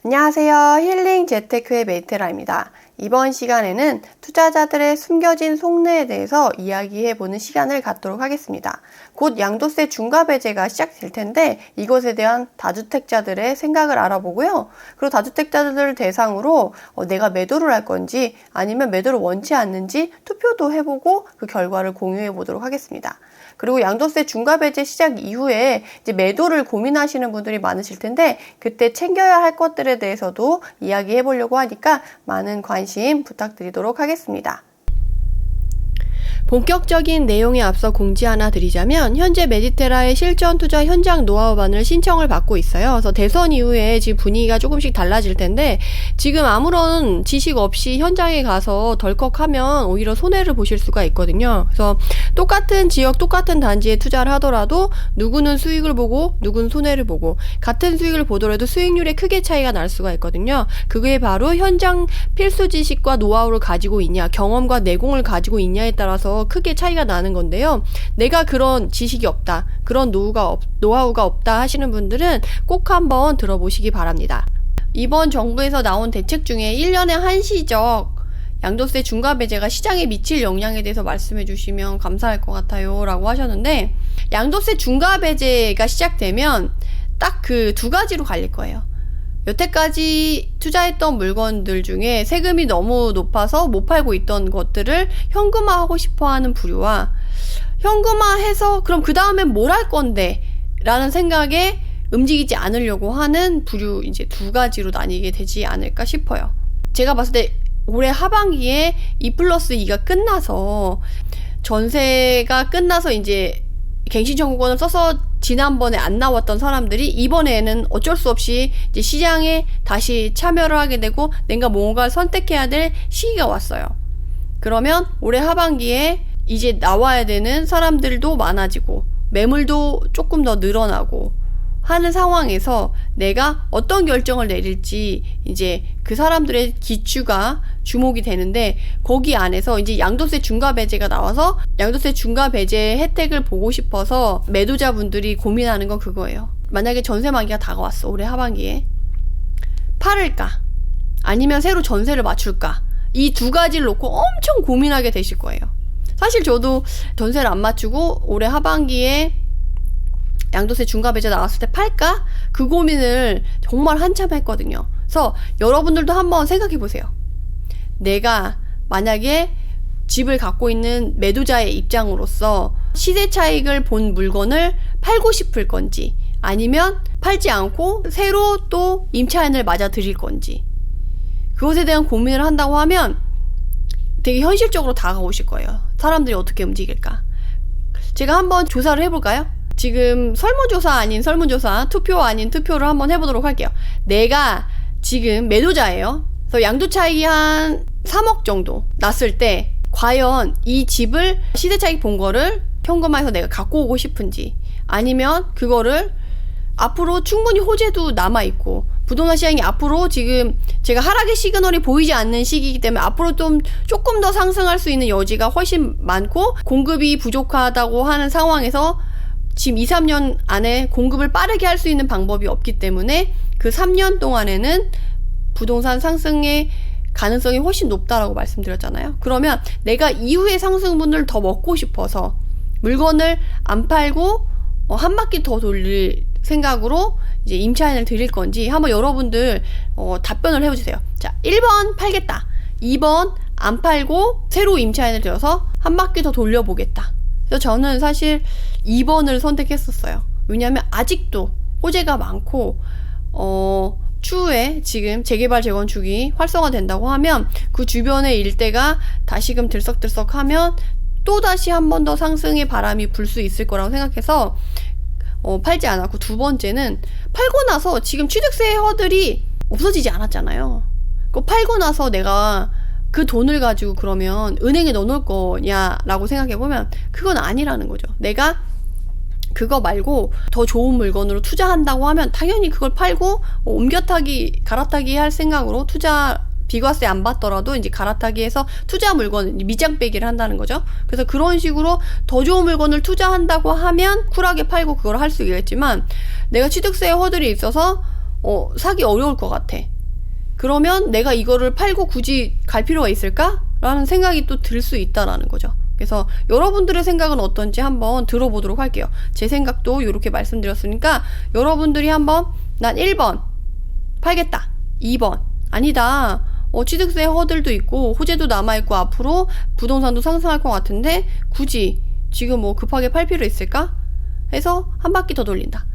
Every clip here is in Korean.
안녕하세요. 힐링 재테크의 메이테라입니다. 이번 시간에는 투자자들의 숨겨진 속내에 대해서 이야기해보는 시간을 갖도록 하겠습니다. 곧 양도세 중과 배제가 시작될 텐데 이것에 대한 다주택자들의 생각을 알아보고요. 그리고 다주택자들을 대상으로 내가 매도를 할 건지 아니면 매도를 원치 않는지 투표도 해보고 그 결과를 공유해 보도록 하겠습니다. 그리고 양도세 중과 배제 시작 이후에 이제 매도를 고민하시는 분들이 많으실 텐데 그때 챙겨야 할 것들에 대해서도 이야기해 보려고 하니까 많은 관심 부탁드리도록 하겠습니다. 본격적인 내용에 앞서 공지 하나 드리자면 현재 메디테라의 실전 투자 현장 노하우반을 신청을 받고 있어요. 그래서 대선 이후에 지금 분위기가 조금씩 달라질 텐데 지금 아무런 지식 없이 현장에 가서 덜컥하면 오히려 손해를 보실 수가 있거든요. 그래서 똑같은 지역 똑같은 단지에 투자를 하더라도 누구는 수익을 보고 누구는 손해를 보고 같은 수익을 보더라도 수익률에 크게 차이가 날 수가 있거든요. 그게 바로 현장 필수 지식과 노하우를 가지고 있냐 경험과 내공을 가지고 있냐에 따라서 크게 차이가 나는 건데요. 내가 그런 지식이 없다, 그런 노하우가 없다 하시는 분들은 꼭 한번 들어보시기 바랍니다. 이번 정부에서 나온 대책 중에 1년에 한시적 양도세 중과 배제가 시장에 미칠 영향에 대해서 말씀해 주시면 감사할 것 같아요 라고 하셨는데, 양도세 중과 배제가 시작되면 딱 그 두 가지로 갈릴 거예요. 여태까지 투자했던 물건들 중에 세금이 너무 높아서 못 팔고 있던 것들을 현금화하고 싶어하는 부류와 현금화해서 그럼 그 다음엔 뭘 할 건데 라는 생각에 움직이지 않으려고 하는 부류, 이제 두 가지로 나뉘게 되지 않을까 싶어요. 제가 봤을 때 올해 하반기에 2+2가 끝나서 전세가 끝나서 이제 갱신 청구권을 써서 지난번에 안 나왔던 사람들이 이번에는 어쩔 수 없이 이제 시장에 다시 참여를 하게 되고 내가 뭔가를 선택해야 될 시기가 왔어요. 그러면 올해 하반기에 이제 나와야 되는 사람들도 많아지고 매물도 조금 더 늘어나고 하는 상황에서 내가 어떤 결정을 내릴지 이제 그 사람들의 기추가 주목이 되는데, 거기 안에서 이제 양도세 중과 배제가 나와서 양도세 중과 배제 혜택을 보고 싶어서 매도자분들이 고민하는 건 그거예요. 만약에 전세 만기가 다가왔어, 올해 하반기에. 팔을까? 아니면 새로 전세를 맞출까? 이 두 가지를 놓고 엄청 고민하게 되실 거예요. 사실 저도 전세를 안 맞추고 올해 하반기에 양도세 중과 배제 나왔을 때 팔까? 그 고민을 정말 한참 했거든요. 그래서 여러분들도 한번 생각해 보세요. 내가 만약에 집을 갖고 있는 매도자의 입장으로서 시세 차익을 본 물건을 팔고 싶을 건지 아니면 팔지 않고 새로 또 임차인을 맞아 드릴 건지, 그것에 대한 고민을 한다고 하면 되게 현실적으로 다가오실 거예요. 사람들이 어떻게 움직일까? 제가 한번 조사를 해볼까요? 지금 설문조사 아닌 설문조사, 투표 아닌 투표를 한번 해보도록 할게요. 내가 지금 매도자예요. 그래서 양도 차익이 한 3억 정도 났을 때 과연 이 집을 시세 차익 본 거를 현금화해서 내가 갖고 오고 싶은지, 아니면 그거를 앞으로 충분히 호재도 남아있고 부동산 시장이 앞으로 지금 제가 하락의 시그널이 보이지 않는 시기이기 때문에 앞으로 조금 더 상승할 수 있는 여지가 훨씬 많고 공급이 부족하다고 하는 상황에서 지금 2-3년 안에 공급을 빠르게 할 수 있는 방법이 없기 때문에 그 3년 동안에는 부동산 상승의 가능성이 훨씬 높다라고 말씀드렸잖아요. 그러면 내가 이후의 상승분을 더 먹고 싶어서 물건을 안 팔고 한 바퀴 더 돌릴 생각으로 이제 임차인을 드릴 건지 한번 여러분들 답변을 해주세요. 자, 1번 팔겠다. 2번 안 팔고 새로 임차인을 들여서 한 바퀴 더 돌려보겠다. 그래서 저는 사실 2번을 선택했었어요. 왜냐하면 아직도 호재가 많고 추후에 지금 재개발 재건축이 활성화된다고 하면 그 주변의 일대가 다시금 들썩들썩하면 또다시 한 번 더 상승의 바람이 불 수 있을 거라고 생각해서 팔지 않았고, 두 번째는 팔고 나서 지금 취득세 허들이 없어지지 않았잖아요. 팔고 나서 내가 그 돈을 가지고 그러면 은행에 넣어놓을 거냐라고 생각해보면 그건 아니라는 거죠. 내가 그거 말고 더 좋은 물건으로 투자한다고 하면 당연히 그걸 팔고 갈아타기 할 생각으로 투자 비과세 안 받더라도 이제 갈아타기해서 투자 물건 밑장 빼기를 한다는 거죠. 그래서 그런 식으로 더 좋은 물건을 투자한다고 하면 쿨하게 팔고 그걸 할 수 있겠지만, 내가 취득세 허들이 있어서 사기 어려울 것 같아. 그러면 내가 이거를 팔고 굳이 갈 필요가 있을까? 라는 생각이 또 들 수 있다라는 거죠. 그래서 여러분들의 생각은 어떤지 한번 들어보도록 할게요. 제 생각도 이렇게 말씀드렸으니까 여러분들이 한번 난 1번 팔겠다. 2번 아니다. 취득세 허들도 있고 호재도 남아있고 앞으로 부동산도 상승할 것 같은데 굳이 지금 뭐 급하게 팔 필요 있을까? 해서 한 바퀴 더 돌린다.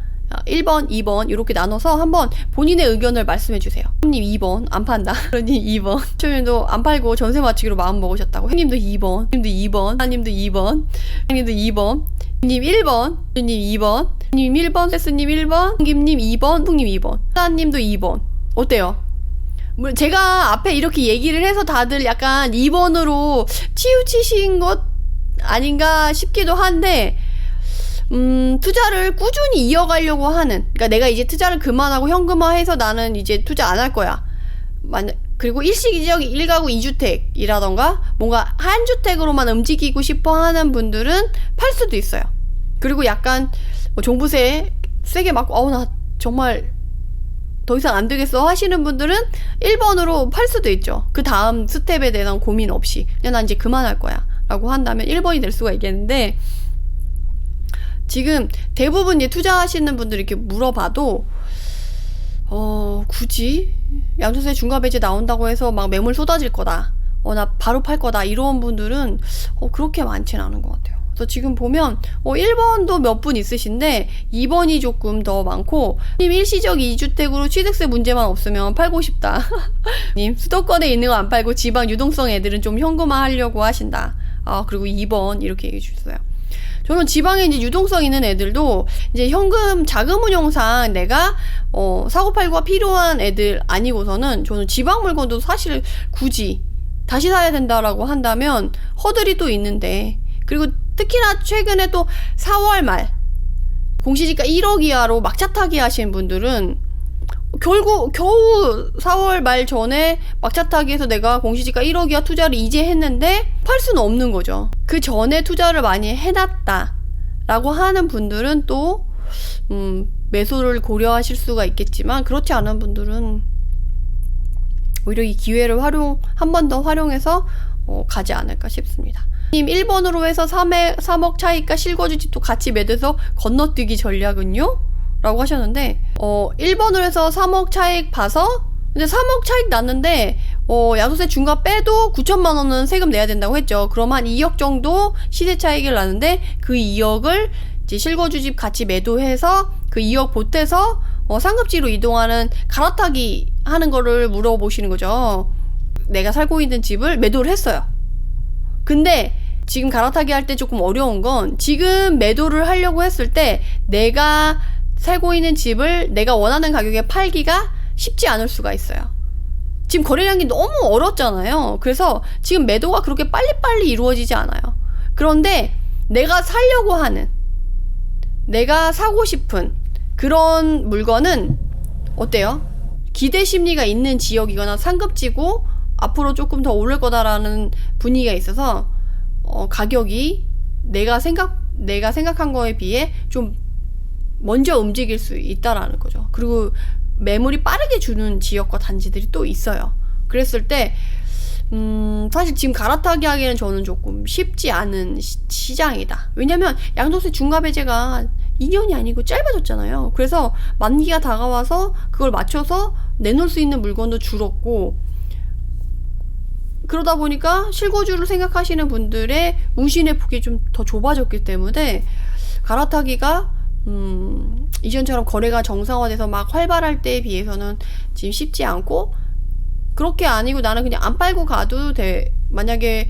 1번, 2번 이렇게 나눠서 한번 본인의 의견을 말씀해 주세요. 형님 2번 안 판다. 형님 2번. 초님도 안 팔고 전세 맞추기로 마음 먹으셨다고. 형님도 2번. 형님도 2번. 하님도 2번. 형님도 2번. 님 1번. 형님 2번. 님 1번. 세스님 1번. 형님님 2번. 형님 2번. 하님도 2번. 어때요? 제가 앞에 이렇게 얘기를 해서 다들 약간 2번으로 치우치신 것 아닌가 싶기도 한데 투자를 꾸준히 이어가려고 하는, 그러니까 내가 이제 투자를 그만하고 현금화해서 나는 이제 투자 안 할 거야. 그리고 일시적 1가구 2주택이라던가 뭔가 한 주택으로만 움직이고 싶어 하는 분들은 팔 수도 있어요. 그리고 약간 종부세 세게 맞고 나 정말 더 이상 안 되겠어 하시는 분들은 1번으로 팔 수도 있죠. 그 다음 스텝에 대한 고민 없이 그냥 난 이제 그만할 거야 라고 한다면 1번이 될 수가 있겠는데, 지금 대부분 이제 투자하시는 분들 이렇게 물어봐도 굳이 양도세 중과배제 나온다고 해서 막 매물 쏟아질 거다, 나 바로 팔 거다 이런 분들은 그렇게 많지는 않은 것 같아요. 그래서 지금 보면 1번도 몇 분 있으신데 2번이 조금 더 많고, 님 일시적 2주택으로 취득세 문제만 없으면 팔고 싶다. 님 수도권에 있는 거 안 팔고 지방 유동성 애들은 좀 현금화 하려고 하신다. 그리고 2번 이렇게 얘기해 주셨어요. 저는 지방에 이제 유동성 있는 애들도 이제 현금 자금 운용상 내가 사고팔고가 필요한 애들 아니고서는 저는 지방 물건도 사실 굳이 다시 사야 된다라고 한다면 허들이 또 있는데, 그리고 특히나 최근에 또 4월 말 공시지가 1억 이하로 막차 타기 하신 분들은 겨우 4월 말 전에 막차 타기해서 내가 공시지가 1억 이하 투자를 이제 했는데 팔 수는 없는 거죠. 그 전에 투자를 많이 해놨다 라고 하는 분들은 또 매수를 고려하실 수가 있겠지만, 그렇지 않은 분들은 오히려 이 기회를 한 번 더 활용해서 가지 않을까 싶습니다. 님 1번으로 해서 3억 차익과 실거주집도 같이 매도해서 건너뛰기 전략은요? 라고 하셨는데 1번으로 해서 3억 차익 봐서, 근데 3억 차익 났는데 양도세 중과 빼도 9천만 원은 세금 내야 된다고 했죠. 그럼 한 2억 정도 시세 차익을 나는데 그 2억을 이제 실거주집 같이 매도해서 그 2억 보태서 상급지로 이동하는 갈아타기 하는 거를 물어보시는 거죠. 내가 살고 있는 집을 매도를 했어요. 근데 지금 갈아타기 할 때 조금 어려운 건, 지금 매도를 하려고 했을 때 내가 살고 있는 집을 내가 원하는 가격에 팔기가 쉽지 않을 수가 있어요. 지금 거래량이 너무 어렵잖아요. 그래서 지금 매도가 그렇게 빨리빨리 이루어지지 않아요. 그런데 내가 살려고 하는, 내가 사고 싶은 그런 물건은 어때요? 기대 심리가 있는 지역이거나 상급지고 앞으로 조금 더 오를 거다라는 분위기가 있어서 가격이 내가 생각한 거에 비해 좀 먼저 움직일 수 있다라는 거죠. 그리고 매물이 빠르게 주는 지역과 단지들이 또 있어요. 그랬을 때 사실 지금 갈아타기 하기에는 저는 조금 쉽지 않은 시장이다. 왜냐면 양도세 중과배제가 2년이 아니고 짧아졌잖아요. 그래서 만기가 다가와서 그걸 맞춰서 내놓을 수 있는 물건도 줄었고, 그러다 보니까 실거주를 생각하시는 분들의 운신의 폭이 좀 더 좁아졌기 때문에 갈아타기가 이전처럼 거래가 정상화돼서 막 활발할 때에 비해서는 지금 쉽지 않고, 그렇게 아니고 나는 그냥 안 팔고 가도 돼. 만약에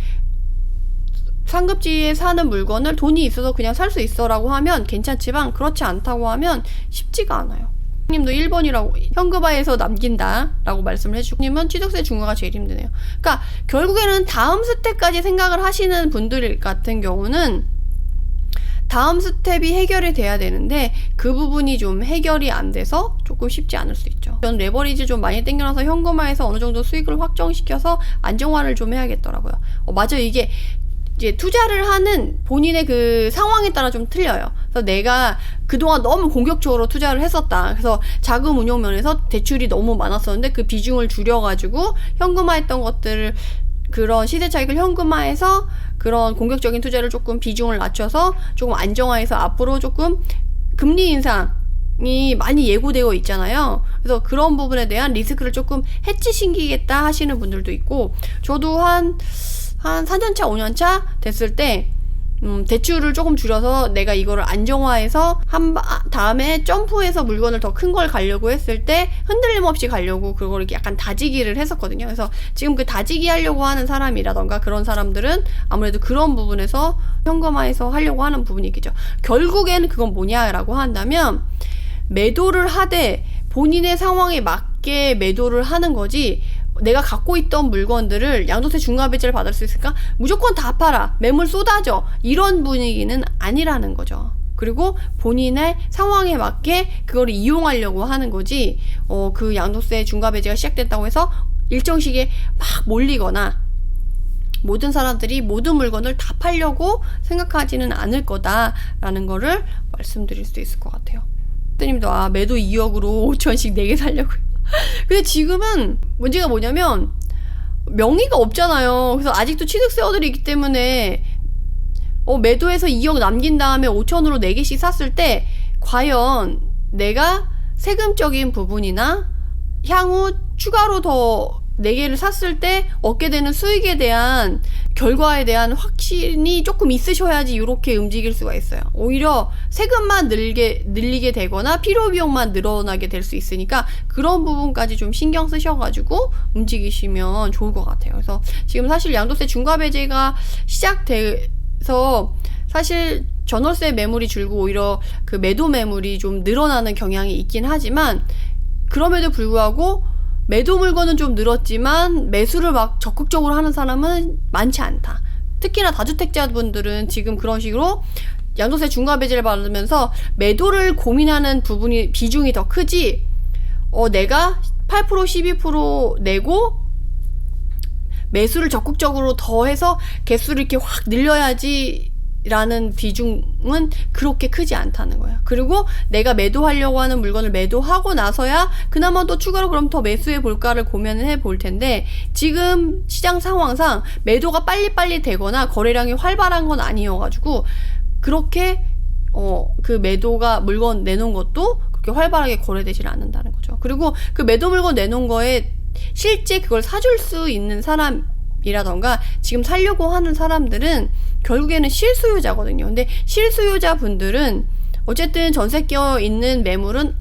상급지에 사는 물건을 돈이 있어서 그냥 살 수 있어 라고 하면 괜찮지만, 그렇지 않다고 하면 쉽지가 않아요. 님도 1번이라고 현금화해서 남긴다 라고 말씀을 해주고, 님은 취득세 중과가 제일 힘드네요. 그러니까 결국에는 다음 스텝까지 생각을 하시는 분들 같은 경우는 다음 스텝이 해결이 돼야 되는데 그 부분이 좀 해결이 안 돼서 조금 쉽지 않을 수 있죠. 저는 레버리지 좀 많이 땡겨놔서 현금화해서 어느 정도 수익을 확정시켜서 안정화를 좀 해야겠더라고요. 맞아요. 이게 이제 투자를 하는 본인의 그 상황에 따라 좀 틀려요. 그래서 내가 그동안 너무 공격적으로 투자를 했었다. 그래서 자금 운용 면에서 대출이 너무 많았었는데 그 비중을 줄여가지고 현금화했던 것들을, 그런 시세 차익을 현금화해서 그런 공격적인 투자를 조금 비중을 낮춰서 조금 안정화해서 앞으로 조금 금리 인상이 많이 예고되어 있잖아요. 그래서 그런 부분에 대한 리스크를 조금 해치시키겠다 하시는 분들도 있고, 저도 한 4년차, 5년차 됐을 때 대출을 조금 줄여서 내가 이거를 안정화해서 다음에 점프해서 물건을 더 큰 걸 가려고 했을 때 흔들림 없이 가려고 그걸 이렇게 약간 다지기를 했었거든요. 그래서 지금 그 다지기 하려고 하는 사람이라던가 그런 사람들은 아무래도 그런 부분에서 현금화해서 하려고 하는 부분이 있겠죠. 결국에는 그건 뭐냐라고 한다면, 매도를 하되 본인의 상황에 맞게 매도를 하는 거지, 내가 갖고 있던 물건들을 양도세 중과배제를 받을 수 있을까? 무조건 다 팔아, 매물 쏟아져, 이런 분위기는 아니라는 거죠. 그리고 본인의 상황에 맞게 그걸 이용하려고 하는 거지, 그 양도세 중과배제가 시작됐다고 해서 일정 시기에 막 몰리거나 모든 사람들이 모든 물건을 다 팔려고 생각하지는 않을 거다라는 거를 말씀드릴 수 있을 것 같아요. 대표님도 매도 2억으로 5천씩 4개 살려고요. 근데 지금은 문제가 뭐냐면 명의가 없잖아요. 그래서 아직도 취득세어들이 있기 때문에 매도해서 2억 남긴 다음에 5천으로 4개씩 샀을 때 과연 내가 세금적인 부분이나 향후 추가로 더 4개를 샀을 때 얻게 되는 수익에 대한 결과에 대한 확신이 조금 있으셔야지 이렇게 움직일 수가 있어요. 오히려 세금만 늘리게 되거나 필요비용만 늘어나게 될 수 있으니까 그런 부분까지 좀 신경 쓰셔가지고 움직이시면 좋을 것 같아요. 그래서 지금 사실 양도세 중과배제가 시작돼서 사실 전월세 매물이 줄고 오히려 그 매도 매물이 좀 늘어나는 경향이 있긴 하지만, 그럼에도 불구하고 매도 물건은 좀 늘었지만 매수를 막 적극적으로 하는 사람은 많지 않다. 특히나 다주택자분들은 지금 그런 식으로 양도세 중과배제를 받으면서 매도를 고민하는 비중이 더 크지, 내가 8% 12% 내고 매수를 적극적으로 더 해서 개수를 이렇게 확 늘려야지 라는 비중은 그렇게 크지 않다는 거야. 그리고 내가 매도하려고 하는 물건을 매도하고 나서야 그나마 또 추가로 그럼 더 매수해 볼까를 고민을 해 볼 텐데, 지금 시장 상황상 매도가 빨리빨리 되거나 거래량이 활발한 건 아니어가지고 그렇게 그 매도가 물건 내놓은 것도 그렇게 활발하게 거래되질 않는다는 거죠. 그리고 그 매도 물건 내놓은 거에 실제 그걸 사줄 수 있는 사람이라던가 지금 살려고 하는 사람들은 결국에는 실수요자거든요. 근데 실수요자 분들은 어쨌든 전세 껴 있는 매물은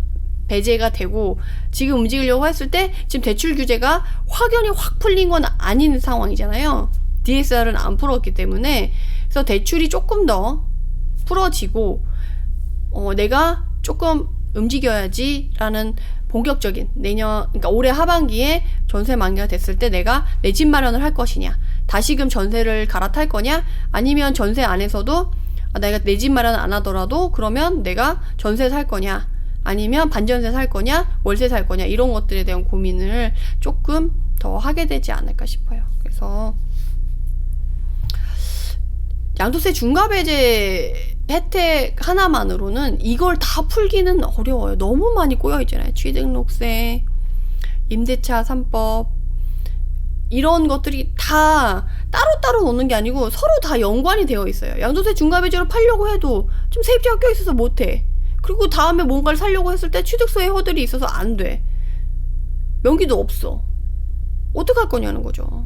배제가 되고, 지금 움직이려고 했을 때 지금 대출 규제가 확연히 확 풀린 건 아닌 상황이잖아요. DSR은 안 풀었기 때문에. 그래서 대출이 조금 더 풀어지고 내가 조금 움직여야지 라는 본격적인 그러니까 올해 하반기에 전세 만기가 됐을 때 내가 내 집 마련을 할 것이냐, 다시금 전세를 갈아탈 거냐, 아니면 전세 안에서도 내가 내 집 마련 안 하더라도 그러면 내가 전세 살 거냐, 아니면 반전세 살 거냐, 월세 살 거냐, 이런 것들에 대한 고민을 조금 더 하게 되지 않을까 싶어요. 그래서 양도세 중과배제 혜택 하나만으로는 이걸 다 풀기는 어려워요. 너무 많이 꼬여있잖아요. 취등록세, 임대차 3법, 이런 것들이 다 따로따로 노는 게 아니고 서로 다 연관이 되어 있어요. 양도세 중과배제로 팔려고 해도 좀 세입자가 껴있어서 못해. 그리고 다음에 뭔가를 사려고 했을 때 취득세의 허들이 있어서 안 돼. 명기도 없어. 어떡할 거냐는 거죠.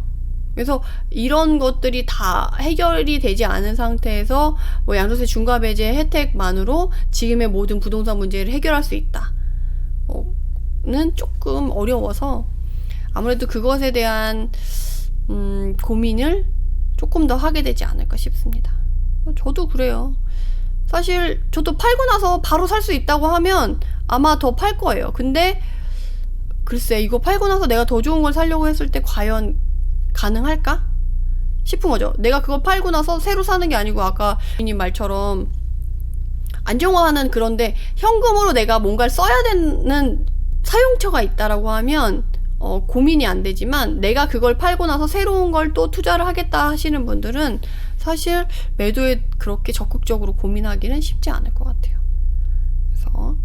그래서 이런 것들이 다 해결이 되지 않은 상태에서 양도세 중과배제 혜택만으로 지금의 모든 부동산 문제를 해결할 수 있다 는 조금 어려워서 아무래도 그것에 대한 고민을 조금 더 하게 되지 않을까 싶습니다. 저도 그래요. 사실 저도 팔고 나서 바로 살 수 있다고 하면 아마 더 팔 거예요. 근데 글쎄, 이거 팔고 나서 내가 더 좋은 걸 사려고 했을 때 과연 가능할까? 싶은 거죠. 내가 그거 팔고 나서 새로 사는 게 아니고 아까 님 말처럼 안정화하는, 그런데 현금으로 내가 뭔가를 써야 되는 사용처가 있다라고 하면 고민이 안 되지만 내가 그걸 팔고 나서 새로운 걸 또 투자를 하겠다 하시는 분들은 사실 매도에 그렇게 적극적으로 고민하기는 쉽지 않을 것 같아요. 그래서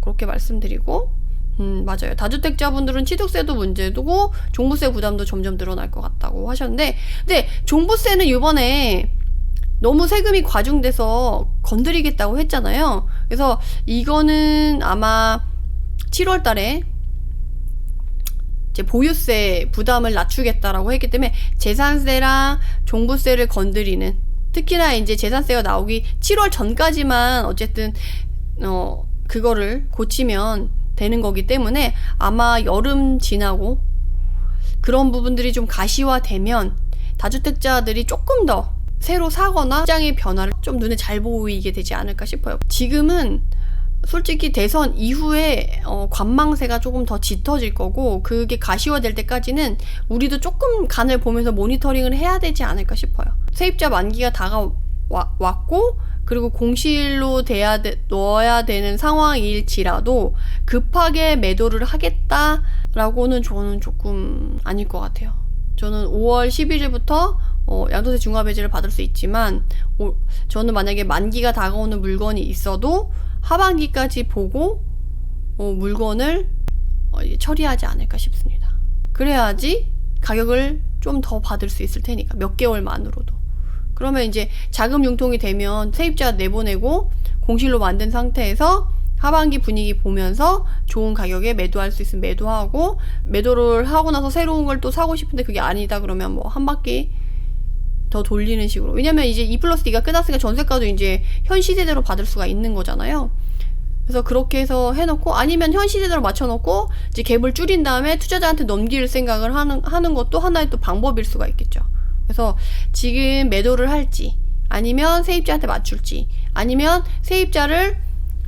그렇게 말씀드리고, 맞아요. 다주택자분들은 취득세도 문제고 종부세 부담도 점점 늘어날 것 같다고 하셨는데, 근데 종부세는 이번에 너무 세금이 과중돼서 건드리겠다고 했잖아요. 그래서 이거는 아마 7월 달에 이제 보유세 부담을 낮추겠다라고 했기 때문에 재산세랑 종부세를 건드리는, 특히나 이제 재산세가 나오기 7월 전까지만 어쨌든 그거를 고치면 되는 거기 때문에 아마 여름 지나고 그런 부분들이 좀 가시화되면 다주택자들이 조금 더 새로 사거나 시장의 변화를 좀 눈에 잘 보이게 되지 않을까 싶어요. 지금은 솔직히 대선 이후에 관망세가 조금 더 짙어질 거고, 그게 가시화될 때까지는 우리도 조금 간을 보면서 모니터링을 해야 되지 않을까 싶어요. 세입자 만기가 다가왔고 그리고 공실로 넣어야 되는 상황일지라도 급하게 매도를 하겠다라고는 저는 조금 아닐 것 같아요. 저는 5월 11일부터 양도세 중과배제를 받을 수 있지만, 저는 만약에 만기가 다가오는 물건이 있어도 하반기까지 보고 물건을 처리하지 않을까 싶습니다. 그래야지 가격을 좀 더 받을 수 있을 테니까, 몇 개월만으로도. 그러면 이제 자금 융통이 되면 세입자 내보내고 공실로 만든 상태에서 하반기 분위기 보면서 좋은 가격에 매도할 수 있으면 매도하고, 매도를 하고 나서 새로운 걸 또 사고 싶은데 그게 아니다 그러면 뭐 한 바퀴 더 돌리는 식으로. 왜냐면 이제 2+2가 끝났으니까 전세가도 이제 현 시세대로 받을 수가 있는 거잖아요. 그래서 그렇게 해서 해놓고, 아니면 현 시세대로 맞춰놓고 이제 갭을 줄인 다음에 투자자한테 넘길 생각을 하는 것도 하나의 또 방법일 수가 있겠죠. 그래서 지금 매도를 할지, 아니면 세입자한테 맞출지, 아니면 세입자를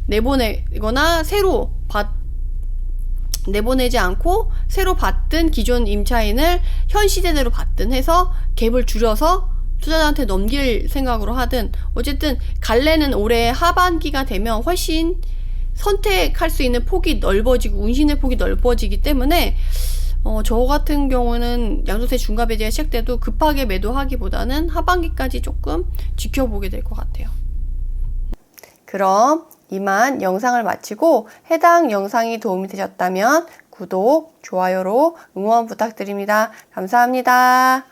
내보내거나 내보내지 않고 새로 받든 기존 임차인을 현 시세대로 받든 해서 갭을 줄여서 투자자한테 넘길 생각으로 하든, 어쨌든 갈래는 올해 하반기가 되면 훨씬 선택할 수 있는 폭이 넓어지고 운신의 폭이 넓어지기 때문에 저 같은 경우는 양도세 중과배제가 시작돼도 급하게 매도하기보다는 하반기까지 조금 지켜보게 될 것 같아요. 그럼 이만 영상을 마치고 해당 영상이 도움이 되셨다면 구독, 좋아요로 응원 부탁드립니다. 감사합니다.